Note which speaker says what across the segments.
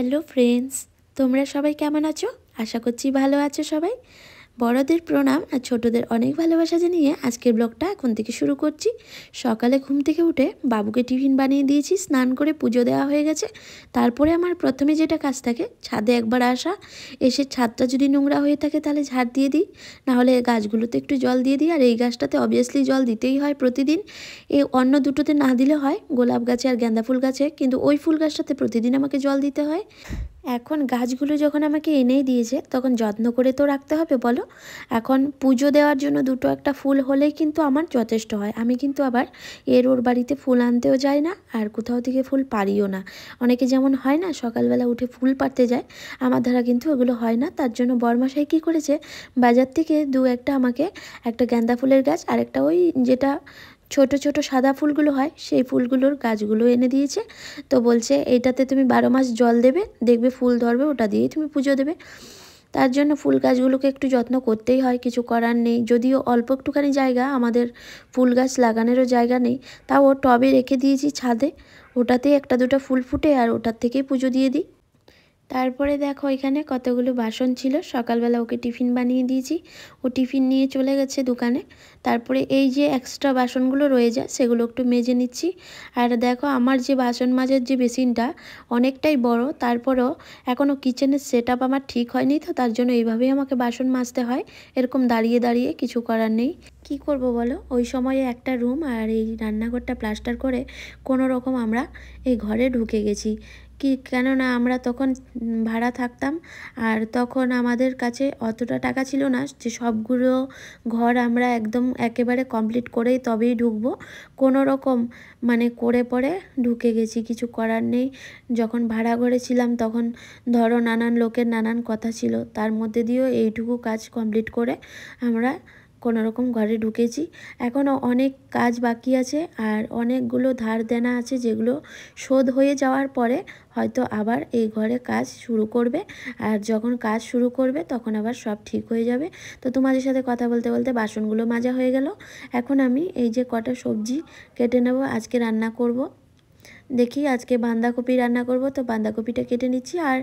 Speaker 1: Hello friends, তোমরা সবাই কেমন আছো? আশা করছি ভালো আছো সবাই। বড়দের প্রণাম আর ছোটদের অনেক ভালোবাসা জানিয়ে আজকের ব্লগটা এখন থেকে শুরু করছি। সকালে ঘুম থেকে উঠে বাবুকে টিফিন বানিয়ে দিয়েছি, স্নান করে পুজো দেওয়া হয়ে গেছে। তারপরে আমার প্রথমে যেটা কাজ থাকে, ছাদে একবার আসা, এসে ছাদটা যদি নোংরা হয়ে থাকে তাহলে ঝাড় দিয়ে দিই, নাহলে গাছগুলোতে একটু জল দিয়ে দিই। আর এই গাছটাতে অবভিয়াসলি জল দিতেই হয় প্রতিদিন। এই অন্য দুটোতে না দিলে হয়, গোলাপ গাছে আর গাঁদা ফুল গাছে, কিন্তু ওই ফুল গাছটাতে প্রতিদিন আমাকে জল দিতে হয়। এখন গাছগুলো যখন আমাকে এনেই দিয়েছে তখন যত্ন করে তো রাখতে হবে বলো। এখন পুজো দেওয়ার জন্য দুটো একটা ফুল হলেই কিন্তু আমার যথেষ্ট হয়। আমি কিন্তু আবার ওর বাড়িতে ফুল আনতেও যাই না, আর কোথাও থেকে ফুল পারিও না। অনেকে যেমন হয় না সকালবেলা উঠে ফুল পাড়তে যায়, আমার দ্বারা কিন্তু ওগুলো হয় না। তার জন্য বরমশাই কী করেছে, বাজার থেকে দু একটা আমাকে একটা গাঁদা ফুলের গাছ আর একটা ওই যেটা ছোট ছোট সাদা ফুলগুলো হয় সেই ফুলগুলোর গাছগুলো এনে দিয়েছে। তো বলছে এইটাতে তুমি 12 মাস জল দেবে, দেখবে ফুল ধরবে, ওটা দিয়েই তুমি পুজো দেবে। তার জন্য ফুল গাছগুলোকে একটু যত্ন করতেই হয়, কিছু করার নেই। যদিও অল্প একটুখানি জায়গা, আমাদের ফুল গাছ লাগানোরও জায়গা নেই, তাও টবে রেখে দিয়েছি ছাদে, ওটাতেই একটা দুটো ফুল ফুটে আর ওটার থেকেই পুজো দিয়ে দিই। তারপরে দেখো এখানে কতগুলো বাসন ছিল, সকালবেলা ওকে টিফিন বানিয়ে দিয়েছি, ও টিফিন নিয়ে চলে গেছে দোকানে। তারপরে এই যে এক্সট্রা বাসনগুলো রয়ে যায় সেগুলো একটু মেজে নিচ্ছি। আর দেখো আমার যে বাসন মাজার যে বেসিনটা অনেকটাই বড়, তারপরেও এখনও কিচেনের সেট আপ আমার ঠিক হয়নি, তো তার জন্য এইভাবেই আমাকে বাসন মাজতে হয়, এরকম দাঁড়িয়ে দাঁড়িয়ে, কিছু করার নেই। কি করব বলো, ওই সময়ে একটা রুম আর এই রান্নাঘরটা প্লাস্টার করে কোনো রকম আমরা এই ঘরে ঢুকে গেছি। কেননা আমরা তখন ভাড়া থাকতাম, আর তখন আমাদের কাছে অতটা টাকা ছিল না যে সবগুলো ঘর আমরা একদম একেবারে কমপ্লিট করেই তবেই ঢুকবো। কোনো রকম করে পরে ঢুকে গেছি, কিছু করার নেই। যখন ভাড়া ঘরে ছিলাম তখন ধরো নানান লোকের নানান কথা ছিল, তার মধ্যে দিয়েও এইটুকু কাজ কমপ্লিট করে আমরা কোনো রকম ঘরে ঢুকেছি। এখনও অনেক কাজ বাকি আছে, আর অনেকগুলো ধার দেনা আছে যেগুলো শোধ হয়ে যাওয়ার পরে হয়তো আবার এই ঘরে কাজ শুরু করবে। আর যখন কাজ শুরু করবে তখন আবার সব ঠিক হয়ে যাবে। তো তোমাদের সাথে কথা বলতে বলতে বাসনগুলো মাজা হয়ে গেল। এখন আমি এই যে কটা সবজি কেটে নেব, আজকে রান্না করব। দেখি আজকে বাঁধাকপি রান্না করব, তো বাঁধাকপিটা কেটে নিচ্ছি। আর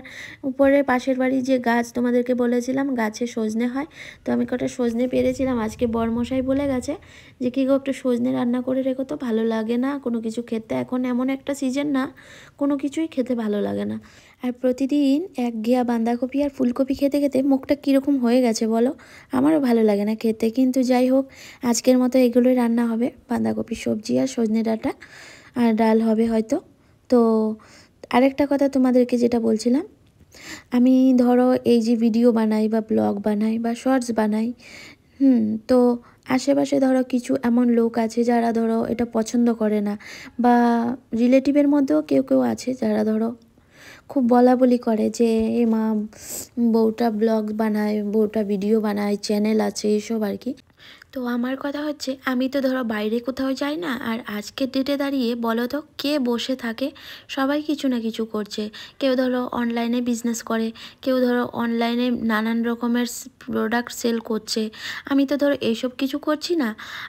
Speaker 1: উপরে পাশের বাড়ি যে গাছ তোমাদেরকে বলেছিলাম গাছে সজনে হয়, তো আমি কটা সজনে পেরেছিলাম। আজকে বরমশাই বলে গেছে যে কী গো একটু সজনে রান্না করে রেখো, তো ভালো লাগে না কোনো কিছু খেতে, এখন এমন একটা সিজন না কোনো কিছুই খেতে ভালো লাগে না। আর প্রতিদিন একঘেয়া বাঁধাকপি আর ফুলকপি খেতে খেতে মুখটা কীরকম হয়ে গেছে বলো, আমারও ভালো লাগে না খেতে। কিন্তু যাই হোক, আজকের মতো এগুলোই রান্না হবে, বাঁধাকপি সবজি আর সজনে ডাঁটা, আর ডাল হবে হয়তো। তো আরেকটা কথা তোমাদেরকে যেটা বলছিলাম, আমি ধরো এই যে ভিডিও বানাই বা ব্লগ বানাই বা শর্টস বানাই, তো আশেপাশে ধরো কিছু এমন লোক আছে যারা ধরো এটা পছন্দ করে না, বা রিলেটিভের মধ্যেও কেউ কেউ আছে যারা ধরো খুব বলা বলি করে যে এ মা, বউটা ব্লগ বানায়, বউটা ভিডিও বানায়, চ্যানেল আছে, এসব আর কি। তো আমার কথা হচ্ছে, আমি তো ধরো বাইরে কোথাও যাই না, আর আজকের ডেটে দাঁড়িয়ে বলো তো কে বসে থাকে? সবাই কিছু না কিছু করছে। কেউ ধরো অনলাইনে বিজনেস করে, কেউ ধরো অনলাইনে নানান রকমের প্রোডাক্ট সেল করছে। আমি তো ধরো এইসব কিছু করছি না,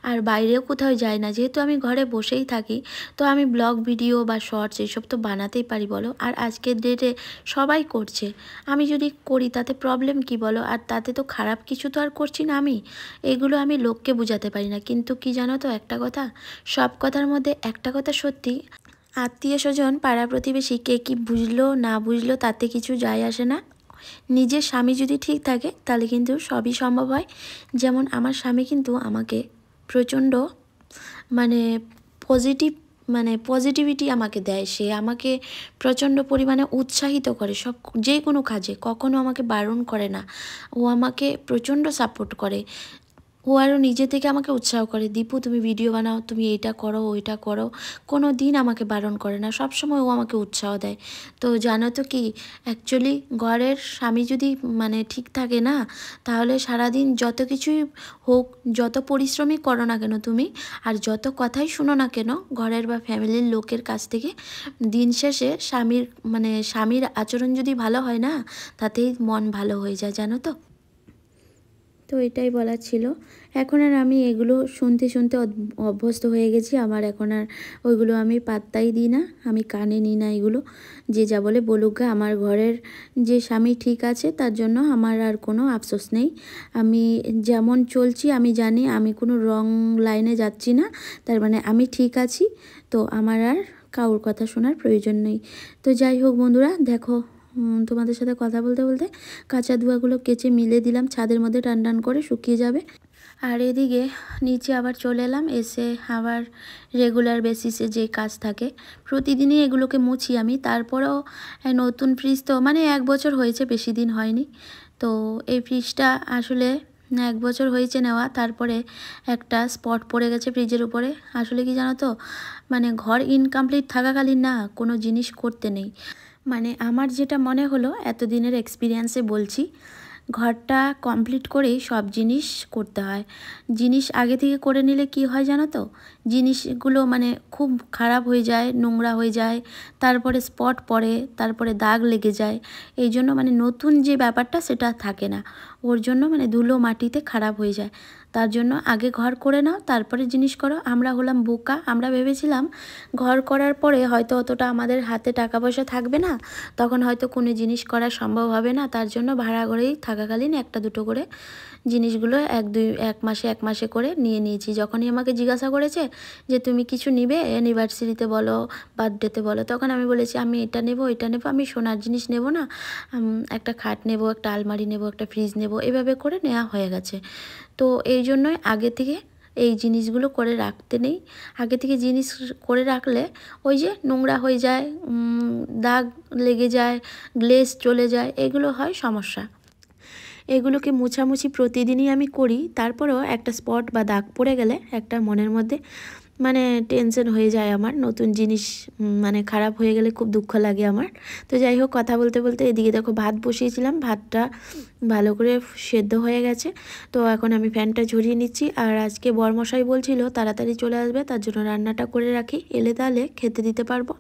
Speaker 1: আর বাইরেও কোথাও যাই না, যেহেতু আমি ঘরে বসেই থাকি। তো আমি ব্লগ ভিডিও বা শর্টস এসব তো বানাতেই পারি বলো, আর আজকের ডেটে সবাই করছে, আমি যদি করি তাতে প্রবলেম কি বলো? আর তাতে তো খারাপ কিছু তো আর করছি না আমি। এগুলো আমি লোককে বোঝাতে পারি না, কিন্তু কি জানো তো একটা কথা, সব কথার মধ্যে একটা কথা সত্যি, আত্মীয় স্বজন পাড়া প্রতিবেশী কে কি বুঝলো না বুঝলো তাতে কিছু যায় আসে না। নিজের স্বামী যদি ঠিক থাকে তাহলে কিন্তু সবই সম্ভব হয়। যেমন আমার স্বামী কিন্তু আমাকে প্রচণ্ড মানে পজিটিভ পজিটিভিটি আমাকে দেয়, সে আমাকে প্রচণ্ড পরিমাণে উৎসাহিত করে সব যে কোনো কাজে, কখনো আমাকে বারণ করে না, ও আমাকে প্রচণ্ড সাপোর্ট করে। ও আরও নিজে থেকে আমাকে উৎসাহ করে, দীপু তুমি ভিডিও বানাও, তুমি এইটা করো ওইটা করো, কোনো দিন আমাকে বারণ করে না, সব সময় ও আমাকে উৎসাহ দেয়। তো জানো তো কি, অ্যাকচুয়ালি ঘরের স্বামী যদি ঠিক থাকে না, তাহলে সারাদিন যত কিছুই হোক, যত পরিশ্রমই করো না কেন তুমি, আর যত কথাই শুনো না কেন ঘরের বা ফ্যামিলির লোকের কাছ থেকে, দিন শেষে স্বামীর আচরণ যদি ভালো হয় না, তাতেই মন ভালো হয়ে যায়, জানো তো। তো এটাই বলার ছিল। এখন আর আমি এগুলো শুনতে শুনতে অভ্যস্ত হয়ে গেছি। আমার এখন আর ওইগুলো আমি পাত্তাই দিই না, আমি কানে নিই না এগুলো। যে যা বলে বলুক গা, আমার ঘরের যে স্বামী ঠিক আছে তার জন্য আমার আর কোনো আফসোস নেই। আমি যেমন চলছি আমি জানি আমি কোনো রং লাইনে যাচ্ছি না, তার মানে আমি ঠিক আছি। তো আমার আর কারোর কথা শোনার প্রয়োজন নেই। তো যাই হোক বন্ধুরা, দেখো তোমাদের সাথে কথা বলতে বলতে কাঁচা ধোয়াগুলো কেচে মিলে দিলাম, ছাদের মধ্যে টান টান করে শুকিয়ে যাবে। আর এদিকে নিচে আবার চলে এলাম, এসে আবার রেগুলার বেসিসে যে কাজ থাকে প্রতিদিনই এগুলোকে মুছি আমি। তারপরেও নতুন ফ্রিজ তো মানে 1 বছর হয়েছে, বেশি দিন হয়নি। তো এই ফ্রিজটা আসলে 1 বছর হয়েছে নেওয়া, তারপরে একটা স্পট পড়ে গেছে ফ্রিজের উপরে। আসলে কি জানো তো, মানে ঘর ইনকমপ্লিট থাকাকালীন না কোনো জিনিস করতে নেই। মানে আমার যেটা মনে হলো এতদিনের এক্সপিরিয়েন্সে বলছি, ঘরটা কমপ্লিট করেই সব জিনিস করতে হয়। জিনিস আগে থেকে করে নিলে কি হয় জানো তো, জিনিসগুলো মানে খুব খারাপ হয়ে যায়, নোংরা হয়ে যায়, তারপরে স্পট পড়ে, তারপরে দাগ লেগে যায়। এই জন্য মানে নতুন যে ব্যাপারটা সেটা থাকে না, ওর জন্য মানে ধুলো মাটিতে খারাপ হয়ে যায়। তার জন্য আগে ঘর করে নাও, তারপরে জিনিস করো। আমরা হলাম বোকা, আমরা ভেবেছিলাম ঘর করার পরে হয়তো অতটা আমাদের হাতে টাকা পয়সা থাকবে না, তখন হয়তো কোনো জিনিস করা সম্ভব হবে না। তার জন্য ভাড়া ঘরেই থাকাকালীন একটা দুটো করে জিনিসগুলো এক মাসে করে নিয়ে নিয়েছি। যখনই আমাকে জিজ্ঞাসা করেছে যে তুমি কিছু নিবে অ্যানিভার্সারিতে বলো, বার্থডেতে বলো, তখন আমি বলেছি আমি এটা নেব, আমি সোনার জিনিস নেব না, একটা খাট নেব, একটা আলমারি নেব, একটা ফ্রিজ নেব, এভাবে করে নেওয়া হয়ে গেছে। তো এই জন্যই আগে থেকে এই জিনিসগুলো করে রাখতে নেই। আগে থেকে জিনিস করে রাখলে ওই যে নোংরা হয়ে যায়, দাগ লেগে যায়, গ্লেজ চলে যায়, এগুলো হয় সমস্যা। এগুলোকে মোছামুছি প্রতিদিনই আমি করি, তারপরেও একটা স্পট বা দাগ পড়ে গেলে একটা মনের মধ্যে মানে টেনশন হয়ে যায় আমার। নতুন জিনিস মানে খারাপ হয়ে গেলে খুব দুঃখ লাগে আমার। তো যাই হোক, কথা বলতে বলতে এদিকে দেখো ভাত বসিয়েছিলাম, ভাতটা ভালো করে সেদ্ধ হয়ে গেছে। তো এখন আমি ফ্যানটা ঝরিয়ে নিচ্ছি। আর আজকে বরমশাই বলছিল তাড়াতাড়ি চলে আসবে, তার জন্য রান্নাটা করে রাখি, এলে তাহলে খেতে দিতে পারবো।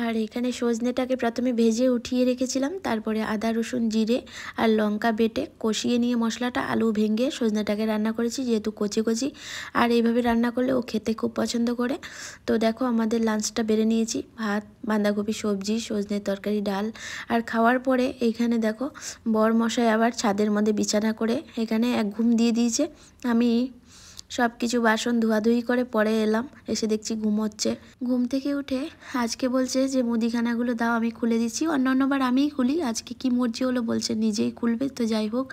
Speaker 1: আর এখানে সজনেটাকে প্রথমে ভেজে উঠিয়ে রেখেছিলাম, তারপরে আদা রসুন জিরে আর লঙ্কা বেটে কষিয়ে নিয়ে মশলাটা আলু ভেঙে সজনেটাকে রান্না করেছি, যেহেতু কচি কচি। আর এইভাবে রান্না করলে ও খেতে খুব পছন্দ করে। তো দেখো আমাদের লাঞ্চটা বেড়ে নিয়েছি, ভাত, বাঁধাকপি সবজি, সজনের তরকারি, ডাল। আর খাওয়ার পরে এইখানে দেখো বরমশাই আবার ছাদের মধ্যে বিছানা করে এখানে এক ঘুম দিয়ে দিয়েছে। আমি সব কিছু বাসন ধোয়াধুয়ি করে পরে এলাম, এসে দেখছি ঘুমোচ্ছে। ঘুম থেকে উঠে আজকে বলছে যে মুদিখানাগুলো দাও, আমি খুলে দিচ্ছি। অন্যান্যবার আমিই খুলি, আজকে কি মর্জি হলো বলছে নিজেই খুলবে। তো যাই হোক,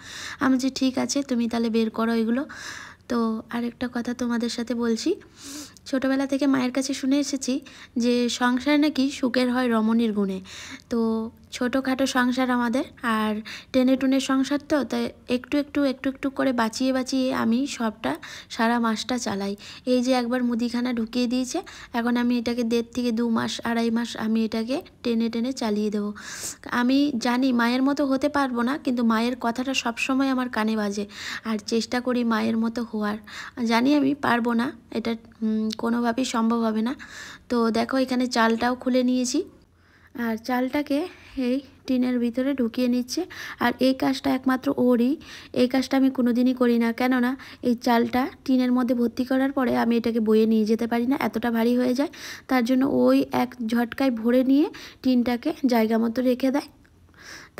Speaker 1: আমি যে ঠিক আছে তুমি তাহলে বের করো এগুলো। তো আরেকটা কথা তোমাদের সাথে বলছি, ছোটোবেলা থেকে মায়ের কাছে শুনে এসেছি যে সংসার নাকি সুখের হয় রমণীর গুণে। তো ছোটোখাটো সংসার আমাদের, আর টেনে টুনে সংসার, তো তাই একটু একটু একটু একটু করে বাঁচিয়ে বাঁচিয়ে আমি সবটা সারা মাসটা চালাই। এই যে একবার মুদিখানা ঢুকিয়ে দিয়েছে, এখন আমি এটাকে 1.5 থেকে 2 মাস 2.5 মাস আমি এটাকে টেনে টেনে চালিয়ে দেবো। আমি জানি মায়ের মতো হতে পারবো না, কিন্তু মায়ের কথাটা সবসময় আমার কানে বাজে, আর চেষ্টা করি মায়ের মতো হওয়ার। জানি আমি পারবো না, এটা কোনোভাবেই সম্ভব হবে না। তো দেখো এখানে চালটাও খুলে নিয়েছি, আর চালটাকে এই টিনের ভিতরে ঢুকিয়ে নিচ্ছে। আর এই কাজটা একমাত্র ওরই, এই কাজটা আমি কোনোদিনই করি না, কেননা এই চালটা টিনের মধ্যে ভর্তি করার পরে আমি এটাকে বয়ে নিয়ে যেতে পারি না, এতটা ভারী হয়ে যায়। তার জন্য ওই এক ঝটকায় ভরে নিয়ে টিনটাকে জায়গা মতো রেখে দেয়,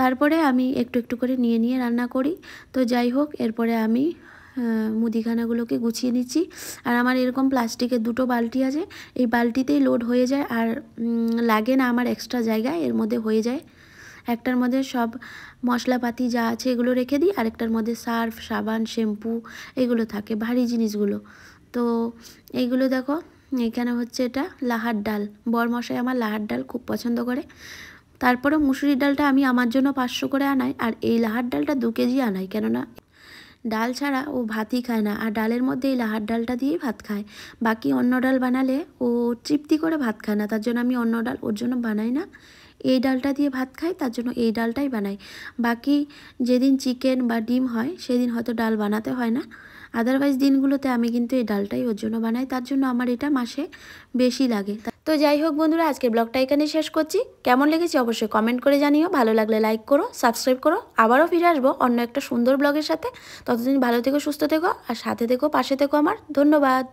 Speaker 1: তারপরে আমি একটু একটু করে নিয়ে নিয়ে রান্না করি। তো যাই হোক, এরপরে আমি মুদিখানাগুলোকে গুছিয়ে নিচ্ছি। আর আমার এরকম প্লাস্টিকের 2টো বালতি আছে, এই বালতিতেই লোড হয়ে যায়, আর লাগে না আমার এক্সট্রা জায়গায়, এর মধ্যে হয়ে যায়। একটার মধ্যে সব মশলাপাতি যা আছে এগুলো রেখে দিই, আরেকটার মধ্যে সার্ফ, সাবান, শ্যাম্পু এগুলো থাকে, ভারী জিনিসগুলো। তো এইগুলো দেখো, এখানে হচ্ছে এটা লাহার ডাল, বরমশাই আমার লাহার ডাল খুব পছন্দ করে। তারপরে মুসুরির ডালটা আমি আমার জন্য 500 করে আনাই, আর এই লাহার ডালটা 2 কেজি আনাই, কেননা ডাল ছাড়া ও ভাতই খায় না, আর ডালের মধ্যে এই লাহার ডালটা দিয়েই ভাত খায়। বাকি অন্য ডাল বানালে ও তৃপ্তি করে ভাত খায় না, তার জন্য আমি অন্য ডাল ওর জন্য বানাই না। এই ডালটা দিয়ে ভাত খাই, তার জন্য এই ডালটাই বানাই। বাকি যেদিন চিকেন বা ডিম হয় সেদিন হয়তো ডাল বানাতে হয় না, আদারওয়াইজ দিনগুলোতে আমি কিন্তু এই ডালটাই ওর জন্য বানাই। তার জন্য আমার এটা মাসে বেশি লাগে। তো যাই হোক বন্ধুরা, আজকের ব্লগটা এখানেই শেষ করছি। কেমন লেগেছে অবশ্যই কমেন্ট করে জানিও, ভালো লাগলে লাইক করো, সাবস্ক্রাইব করো। আবারও ফিরে আসবো অন্য একটা সুন্দর ব্লগের সাথে। ততদিন ভালো থেকো, সুস্থ থেকো, আর সাথে থেকো, পাশে থেকো আমার। ধন্যবাদ।